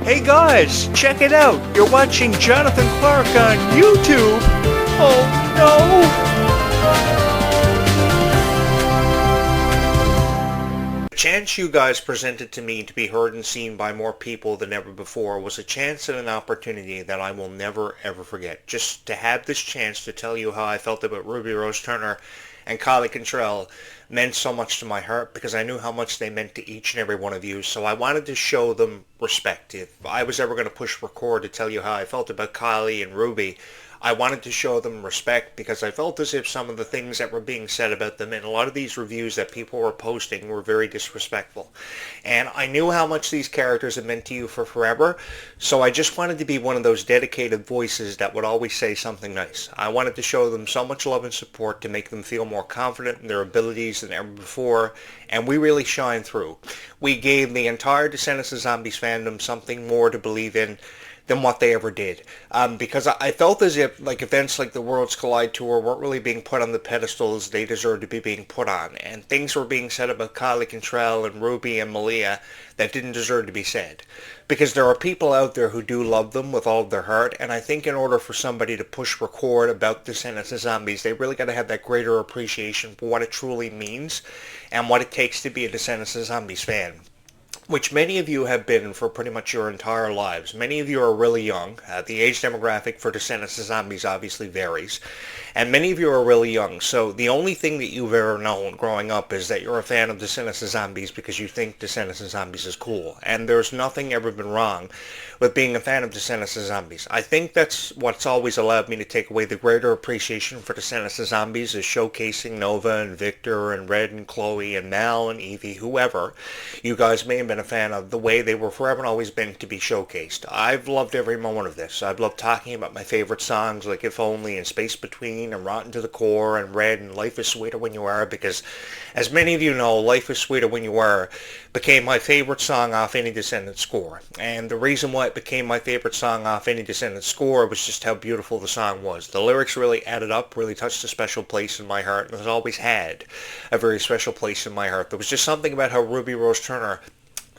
Hey guys, check it out. You're watching Jonathan Clarke on YouTube. Oh no! The chance you guys presented to me to be heard and seen by more people than ever before was a chance and an opportunity that I will never ever forget. Just to have this chance to tell you how I felt about Ruby Rose Turner and Kylie meant so much to my heart because I knew how much they meant to each and every one of you. So I wanted to show them respect. If I was ever going to push record to tell you how I felt about Kylie and Ruby, I wanted to show them respect because I felt as if some of the things that were being said about them and a lot of these reviews that people were posting were very disrespectful. And I knew how much these characters had meant to you for forever, so I just wanted to be one of those dedicated voices that would always say something nice. I wanted to show them so much love and support to make them feel more confident in their abilities than ever before, and we really shine through. We gave the entire Descendants of Zombies fandom something more to believe in than what they ever did. Because I felt as if events like the Worlds Collide Tour weren't really being put on the pedestals they deserved to be being put on. And things were being said about Kylie and Ruby and Malia that didn't deserve to be said. Because there are people out there who do love them with all of their heart, and I think in order for somebody to push record about Descendants of Zombies, they really got to have that greater appreciation for what it truly means and what it takes to be a Descendants of Zombies fan, which many of you have been for pretty much your entire lives. Many of you are really young. The age demographic for Descendants of Zombies obviously varies. And many of you are really young. So the only thing that you've ever known growing up is that you're a fan of Descendants of Zombies because you think Descendants of Zombies is cool. And there's nothing ever been wrong with being a fan of Descendants of Zombies. I think that's what's always allowed me to take away the greater appreciation for Descendants of Zombies is showcasing Nova and Victor and Red and Chloe and Mal and Evie, whoever you guys may have been a fan of, the way they were forever and always been to be showcased. I've loved every moment of this. I've loved talking about my favorite songs like If Only and Space Between and Rotten to the Core and Red and Life is Sweeter When You Are, because as many of you know, Life is Sweeter When You Are became my favorite song off any Descendants score. And the reason why it became my favorite song off any Descendants score was just how beautiful the song was. The lyrics really added up, really touched a special place in my heart, and has always had a very special place in my heart. There was just something about how Ruby Rose Turner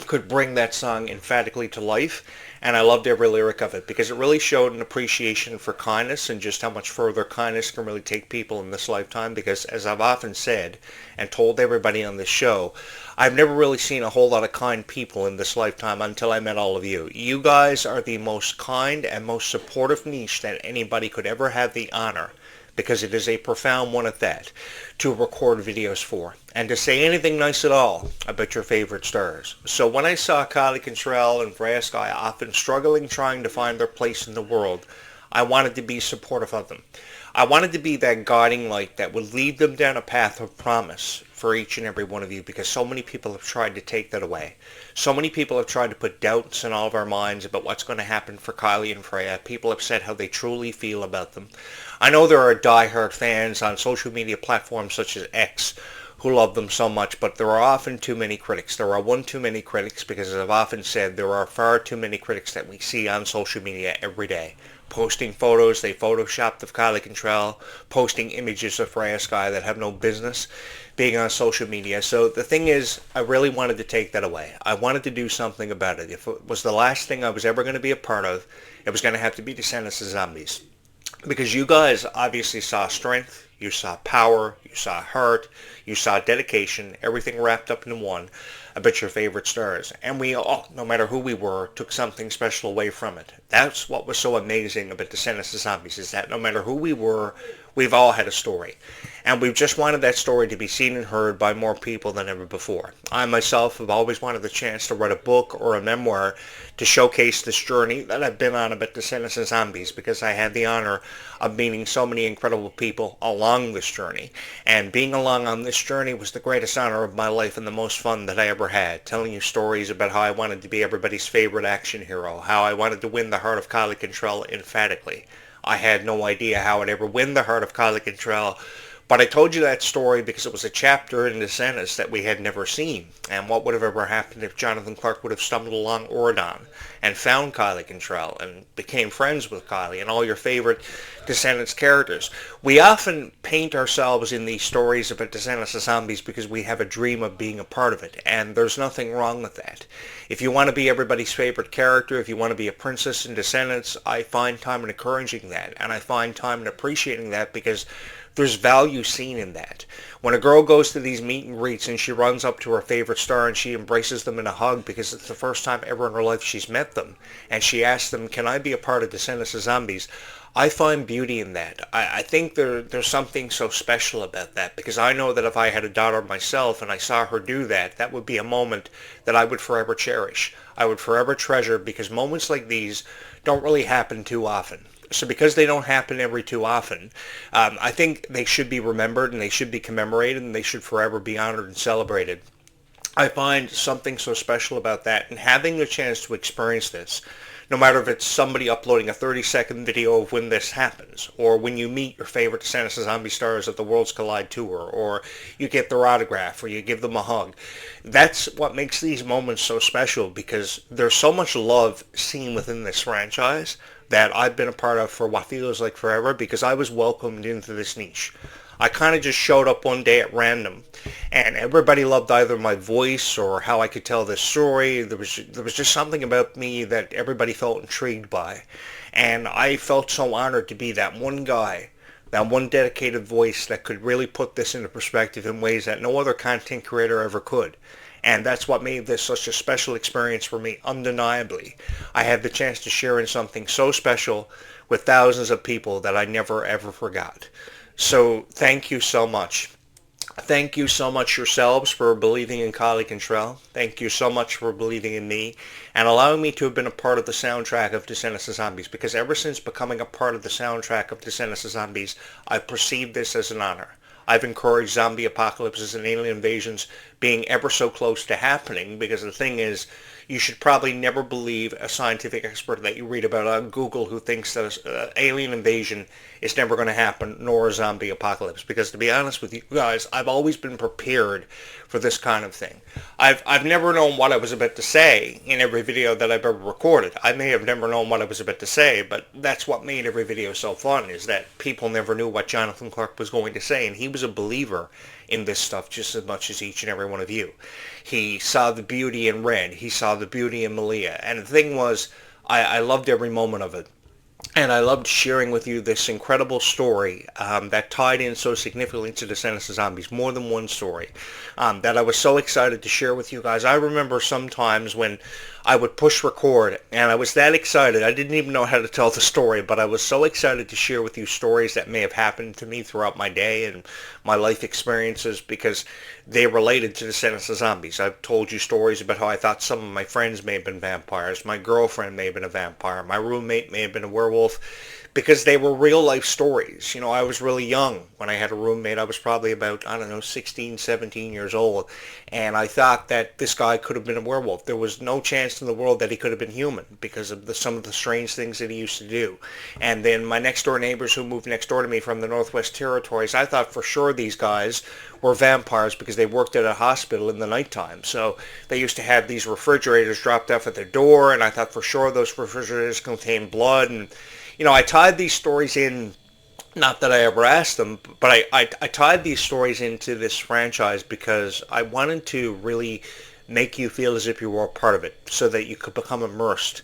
could bring that song emphatically to life, and I loved every lyric of it because it really showed an appreciation for kindness and just how much further kindness can really take people in this lifetime, because as I've often said and told everybody on this show, I've never really seen a whole lot of kind people in this lifetime until I met all of you. You guys are the most kind and most supportive niche that anybody could ever have the honor, because it is a profound one at that, to record videos for, and to say anything nice at all about your favorite stars. So when I saw Kylie and Vraska often struggling trying to find their place in the world, I wanted to be supportive of them. I wanted to be that guiding light that would lead them down a path of promise for each and every one of you, because so many people have tried to take that away. So many people have tried to put doubts in all of our minds about what's going to happen for Kylie and Freya. People have said how they truly feel about them. I know there are diehard fans on social media platforms such as X who love them so much, but there are often too many critics. There are one too many critics because, as I've often said, there are far too many critics that we see on social media every day. Posting photos they photoshopped of Kylie, posting images of Vraska that have no business being on social media. So the thing is, I really wanted to take that away. I wanted to do something about it. If it was the last thing I was ever going to be a part of, it was going to have to be Descendants of Zombies. Because you guys obviously saw strength, you saw power, you saw heart, you saw dedication, everything wrapped up in one about your favorite stars. And we all, no matter who we were, took something special away from it. That's what was so amazing about Descendants of Zombies, is that no matter who we were, we've all had a story. And we've just wanted that story to be seen and heard by more people than ever before. I myself have always wanted the chance to write a book or a memoir to showcase this journey that I've been on about Descendants of Zombies, because I had the honor of meeting so many incredible people along this journey. And being along on this journey was the greatest honor of my life and the most fun that I ever had, telling you stories about how I wanted to be everybody's favorite action hero, how I wanted to win the heart of Kylie emphatically. I had no idea how I'd ever win the heart of Kylie But I told you that story because it was a chapter in Descendants that we had never seen. And what would have ever happened if Jonathan Clarke would have stumbled along Oridon and found Kylie Cantrell and became friends with Kylie and all your favorite Descendants characters? We often paint ourselves in these stories about Descendants of Zombies because we have a dream of being a part of it. And there's nothing wrong with that. If you want to be everybody's favorite character, if you want to be a princess in Descendants, I find time in encouraging that. And I find time in appreciating that because there's value seen in that. When a girl goes to these meet and greets and she runs up to her favorite star and she embraces them in a hug because it's the first time ever in her life she's met them, and she asks them, can I be a part of Descendants of Zombies? I find beauty in that. I think there's something so special about that, because I know that if I had a daughter myself and I saw her do that, that would be a moment that I would forever cherish. I would forever treasure, because moments like these don't really happen too often. So because they don't happen every too often, I think they should be remembered and they should be commemorated and they should forever be honored and celebrated. I find something so special about that, and having the chance to experience this, no matter if it's somebody uploading a 30-second video of when this happens, or when you meet your favorite Descendants of Zombie stars at the Worlds Collide tour, or you get their autograph, or you give them a hug. That's what makes these moments so special, because there's so much love seen within this franchise that I've been a part of for what feels like forever, because I was welcomed into this niche. I kind of just showed up one day at random, and everybody loved either my voice or how I could tell this story. There was just something about me that everybody felt intrigued by, and I felt so honored to be that one guy, that one dedicated voice that could really put this into perspective in ways that no other content creator ever could. And that's what made this such a special experience for me, undeniably. I had the chance to share in something so special with thousands of people that I never ever forgot. So thank you so much. Thank you so much yourselves for believing in Kylie Cantrell. Thank you so much for believing in me and allowing me to have been a part of the soundtrack of Descendants of Zombies, because ever since becoming a part of the soundtrack of Descendants of Zombies, I've perceived this as an honor. I've encouraged zombie apocalypses and alien invasions being ever so close to happening, because the thing is, you should probably never believe a scientific expert that you read about on Google who thinks that an alien invasion is never going to happen, nor a zombie apocalypse. Because to be honest with you guys, I've always been prepared for this kind of thing. I've never known what I was about to say in every video that I've ever recorded. I may have never known what I was about to say, but that's what made every video so fun, is that people never knew what Jonathan Clarke was going to say, and he was a believer in this stuff just as much as each and every one of you. He saw the beauty in Red. He saw the beauty in Malia. And the thing was, I loved every moment of it. And I loved sharing with you this incredible story that tied in so significantly to Descendants of Zombies, more than one story, that I was so excited to share with you guys. I remember sometimes when I would push record, and I was that excited. I didn't even know how to tell the story, but I was so excited to share with you stories that may have happened to me throughout my day and my life experiences, because they related to Descendants of Zombies. I've told you stories about how I thought some of my friends may have been vampires, my girlfriend may have been a vampire, my roommate may have been a werewolf, because they were real life stories. You know, I was really young when I had a roommate. I was probably about, 16, 17 years old, and I thought that this guy could have been a werewolf. There was no chance in the world that he could have been human because of some of the strange things that he used to do. And then my next door neighbors who moved next door to me from the Northwest Territories, I thought for sure these guys were vampires because they worked at a hospital in the nighttime. So they used to have these refrigerators dropped off at their door, and I thought for sure those refrigerators contained blood. And I tied these stories in, not that I ever asked them, but I tied these stories into this franchise because I wanted to really make you feel as if you were a part of it, so that you could become immersed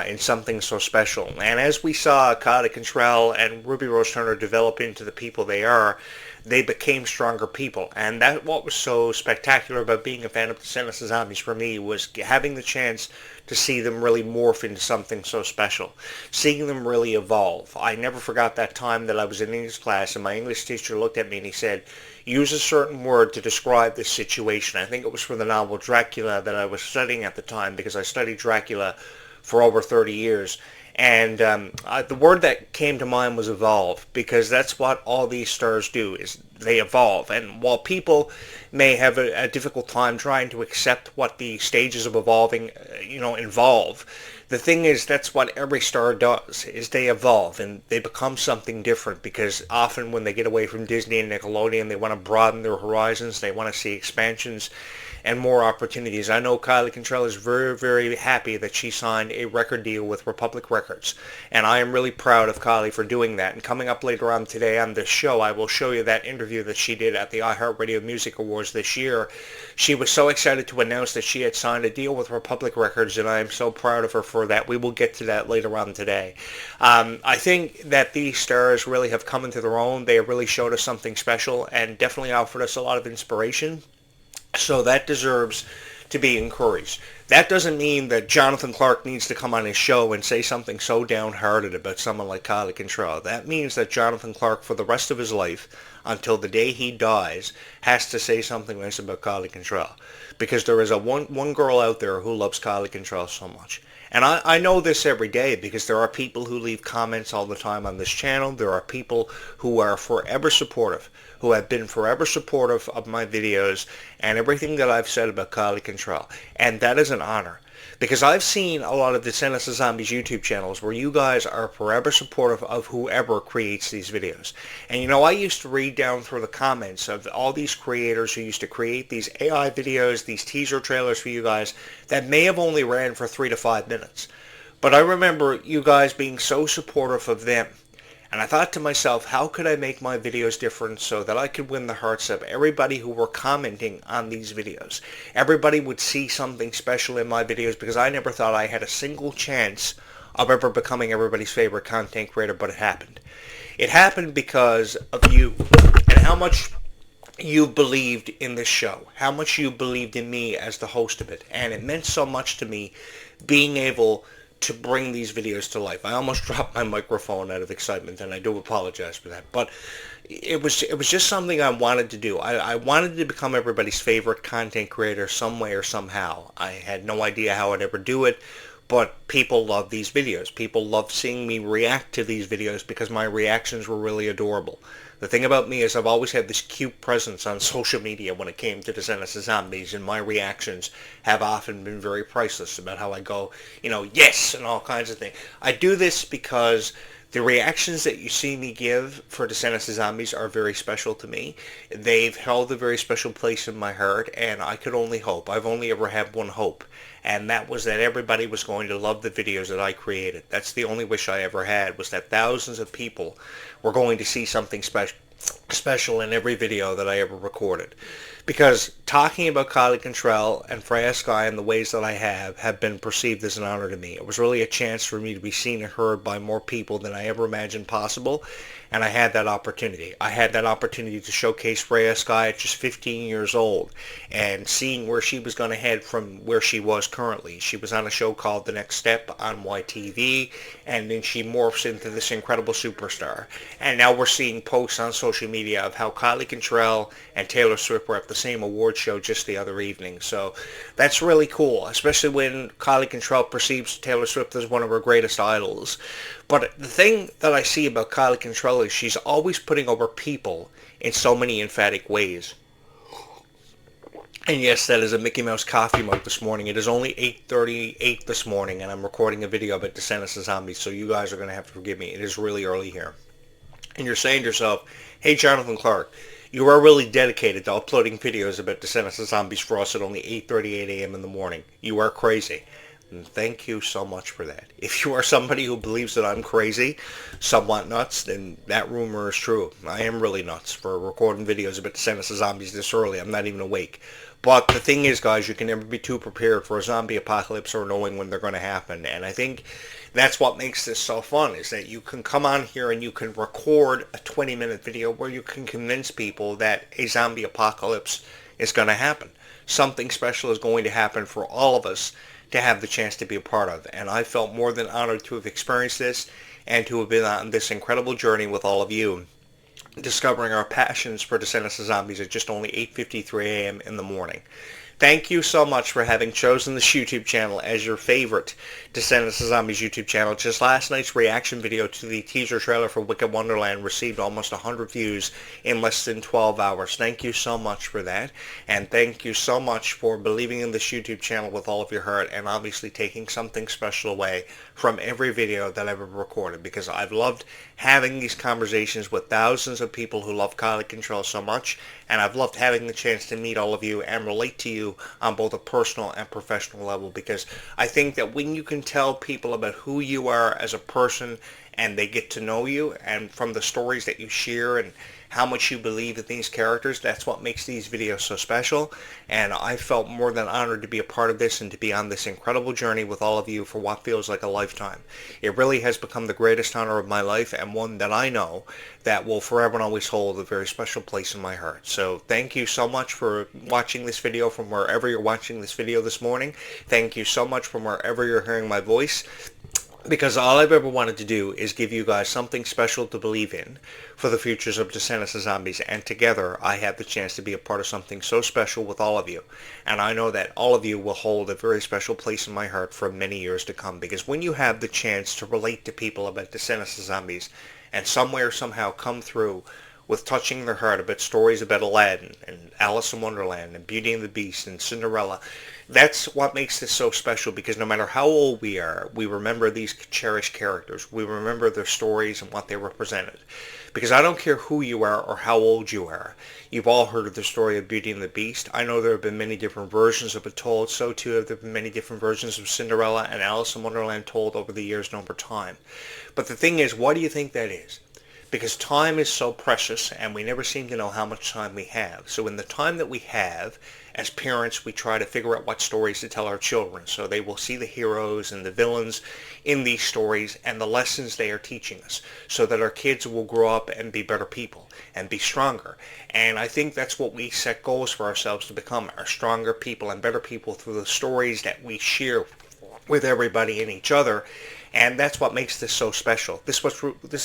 in something so special. And as we saw Kylie Cantrell and Ruby Rose Turner develop into the people they are, they became stronger people. And that what was so spectacular about being a fan of Descendants of Zombies for me was having the chance to see them really morph into something so special, seeing them really evolve. I never forgot that time that I was in English class and my English teacher looked at me and he said, use a certain word to describe this situation. I think it was for the novel Dracula that I was studying at the time, because I studied Dracula for over 30 years. And the word that came to mind was evolve, because that's what all these stars do, is they evolve. And while people may have a difficult time trying to accept what the stages of evolving, involve, the thing is that's what every star does, is they evolve and they become something different, because often when they get away from Disney and Nickelodeon, they want to broaden their horizons, they want to see expansions and more opportunities. I know Kylie Cantrell is very, very happy that she signed a record deal with Republic Records, and I am really proud of Kylie for doing that. And coming up later on today on this show, I will show you that interview that she did at the iHeartRadio Music Awards this year. She was so excited to announce that she had signed a deal with Republic Records, and I am so proud of her for that. We will get to that later on today. I think that these stars really have come into their own. They have really showed us something special and definitely offered us a lot of inspiration. So that deserves to be encouraged. That doesn't mean that Jonathan Clarke needs to come on his show and say something so downhearted about someone like Kylie Cantrell. That means that Jonathan Clarke, for the rest of his life, until the day he dies, has to say something nice about Kylie Cantrell. Because there is one girl out there who loves Kylie Cantrell so much. And I know this every day, because there are people who leave comments all the time on this channel. There are people who are forever supportive, who have been forever supportive of my videos and everything that I've said about Kylie Cantrell. And that is an honor, because I've seen a lot of Descendants of Zombies YouTube channels where you guys are forever supportive of whoever creates these videos. And I used to read down through the comments of all these creators who used to create these AI videos, these teaser trailers for you guys that may have only ran for 3 to 5 minutes. But I remember you guys being so supportive of them. And I thought to myself, how could I make my videos different so that I could win the hearts of everybody who were commenting on these videos? Everybody would see something special in my videos, because I never thought I had a single chance of ever becoming everybody's favorite content creator, but it happened. It happened because of you and how much you believed in this show, how much you believed in me as the host of it. And it meant so much to me being able to bring these videos to life. I almost dropped my microphone out of excitement, and I do apologize for that. But it was just something I wanted to do. I wanted to become everybody's favorite content creator some way or somehow. I had no idea how I'd ever do it, but people love these videos. People love seeing me react to these videos because my reactions were really adorable. The thing about me is I've always had this cute presence on social media when it came to Descendants of Zombies, and my reactions have often been very priceless about how I go, yes, and all kinds of things. I do this because the reactions that you see me give for Descendants of Zombies are very special to me. They've held a very special place in my heart, and I could only hope. I've only ever had one hope, and that was that everybody was going to love the videos that I created. That's the only wish I ever had, was that thousands of people were going to see something special in every video that I ever recorded. Because talking about Kylie Cantrell and Freya Sky in the ways that I have been perceived as an honor to me. It was really a chance for me to be seen and heard by more people than I ever imagined possible, and I had that opportunity. I had that opportunity to showcase Freya Sky at just 15 years old, and seeing where she was going to head from where she was currently. She was on a show called The Next Step on YTV, and then she morphs into this incredible superstar. And now we're seeing posts on social media of how Kylie Cantrell and Taylor Swift were at the same award show just the other evening. So that's really cool, especially when Kylie Cantrell perceives Taylor Swift as one of her greatest idols. But the thing that I see about Kylie Cantrell is she's always putting over people in so many emphatic ways. And yes, that is a Mickey Mouse coffee mug this morning. It is only 8:38 this morning, and I'm recording a video about Descendants of Zombies, so you guys are going to have to forgive me. It is really early here. And you're saying to yourself, hey, Jonathan Clarke, you are really dedicated to uploading videos about Descendants of Zombies for us at only 8:38 a.m. in the morning. You are crazy. And thank you so much for that. If you are somebody who believes that I'm crazy, somewhat nuts, then that rumor is true. I am really nuts for recording videos about Descendants of Zombies this early. I'm not even awake. But the thing is, guys, you can never be too prepared for a zombie apocalypse or knowing when they're going to happen. And I think that's what makes this so fun, is that you can come on here and you can record a 20-minute video where you can convince people that a zombie apocalypse is going to happen. Something special is going to happen for all of us to have the chance to be a part of. And I felt more than honored to have experienced this and to have been on this incredible journey with all of you, discovering our passions for Descendants of Zombies at just only 8:53 a.m. in the morning. Thank you so much for having chosen this YouTube channel as your favorite Descendants of Zombies YouTube channel. Just last night's reaction video to the teaser trailer for Wicked Wonderland received almost 100 views in less than 12 hours. Thank you so much for that, and thank you so much for believing in this YouTube channel with all of your heart, and obviously taking something special away from every video that I've ever recorded, because I've loved having these conversations with thousands of people who love Clarke Control so much, and I've loved having the chance to meet all of you and relate to you on both a personal and professional level, because I think that when you can tell people about who you are as a person and they get to know you, and from the stories that you share and how much you believe in these characters, that's what makes these videos so special. And I felt more than honored to be a part of this and to be on this incredible journey with all of you for what feels like a lifetime. It really has become the greatest honor of my life, and one that I know that will forever and always hold a very special place in my heart. So thank you so much for watching this video from wherever you're watching this video this morning. Thank you so much from wherever you're hearing my voice, because all I've ever wanted to do is give you guys something special to believe in for the futures of Descendants of Zombies, and together I have the chance to be a part of something so special with all of you. And I know that all of you will hold a very special place in my heart for many years to come, because when you have the chance to relate to people about Descendants of Zombies and somewhere somehow come through with touching their heart about stories about Aladdin and Alice in Wonderland and Beauty and the Beast and Cinderella, that's what makes this so special, because no matter how old we are, we remember these cherished characters. We remember their stories and what they represented. Because I don't care who you are or how old you are. You've all heard of the story of Beauty and the Beast. I know there have been many different versions of it told. So too have there been many different versions of Cinderella and Alice in Wonderland told over the years and over time. But the thing is, why do you think that is? Because time is so precious, and we never seem to know how much time we have. So in the time that we have, as parents, we try to figure out what stories to tell our children, so they will see the heroes and the villains in these stories and the lessons they are teaching us, so that our kids will grow up and be better people and be stronger. And I think that's what we set goals for ourselves to become, are stronger people and better people through the stories that we share with everybody and each other. And that's what makes this so special. This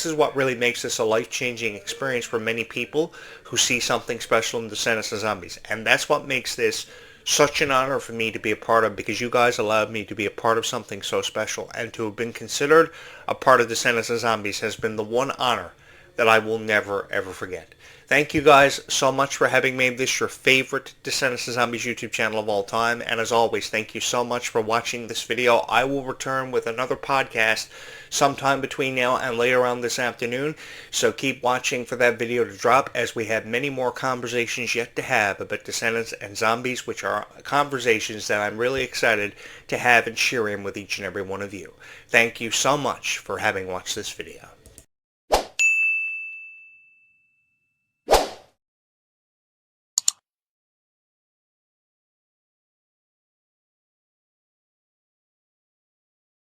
is what really makes this a life-changing experience for many people who see something special in Descendants of Zombies. And that's what makes this such an honor for me to be a part of, because you guys allowed me to be a part of something so special. And to have been considered a part of Descendants of Zombies has been the one honor that I will never, ever forget. Thank you guys so much for having made this your favorite Descendants of Zombies YouTube channel of all time. And as always, thank you so much for watching this video. I will return with another podcast sometime between now and later on this afternoon. So keep watching for that video to drop, as we have many more conversations yet to have about Descendants and Zombies, which are conversations that I'm really excited to have and share in with each and every one of you. Thank you so much for having watched this video.